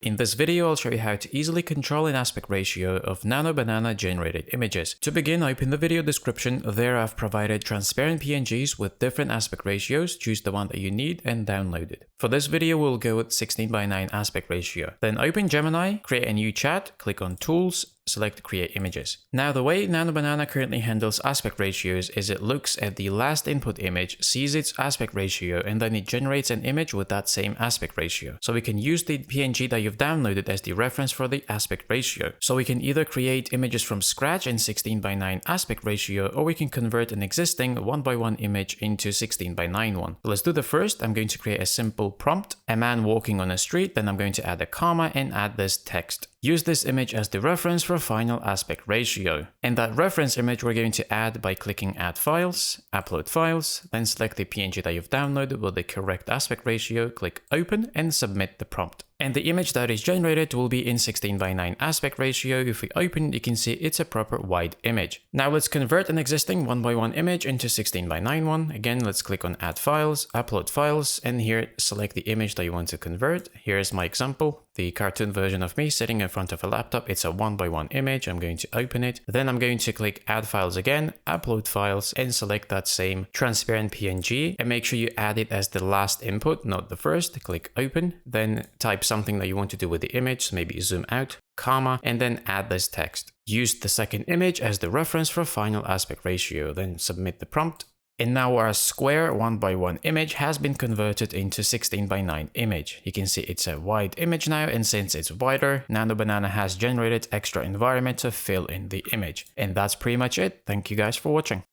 In this video, I'll show you how to easily control an aspect ratio of Nano Banana generated images. To begin, open the video description. There I've provided transparent PNGs with different aspect ratios. Choose the one that you need and download it. For this video, we'll go with 16:9 aspect ratio. Then open Gemini, create a new chat, click on Tools, select Create Images. Now, the way Nano Banana currently handles aspect ratios is it looks at the last input image, sees its aspect ratio, and then it generates an image with that same aspect ratio. So we can use the PNG that you've downloaded as the reference for the aspect ratio. So we can either create images from scratch in 16:9 aspect ratio, or we can convert an existing 1:1 image into 16:9 one. So let's do the first. I'm going to create a simple prompt, a man walking on a street, then I'm going to add a comma and add this text. Use this image as the reference for final aspect ratio. And that reference image we're going to add by clicking Add Files, Upload Files, then select the PNG that you've downloaded with the correct aspect ratio, click Open, and submit the prompt. And the image that is generated will be in 16:9 aspect ratio. If we open it, you can see it's a proper wide image. Now let's convert an existing 1:1 image into 16:9 one. Again, let's click on Add Files, Upload Files, and here select the image that you want to convert. Here's my example, the cartoon version of me sitting in front of a laptop. It's a 1:1 image. I'm going to open it. Then I'm going to click Add Files again, Upload Files, and select that same transparent PNG. And make sure you add it as the last input, not the first. Click Open, then type something that you want to do with the image, so maybe zoom out, comma, and then add this text. Use the second image as the reference for final aspect ratio, then submit the prompt. And now our square 1:1 image has been converted into 16:9 image. You can see it's a wide image now, and since it's wider, Nano Banana has generated extra environment to fill in the image. And that's pretty much it. Thank you guys for watching.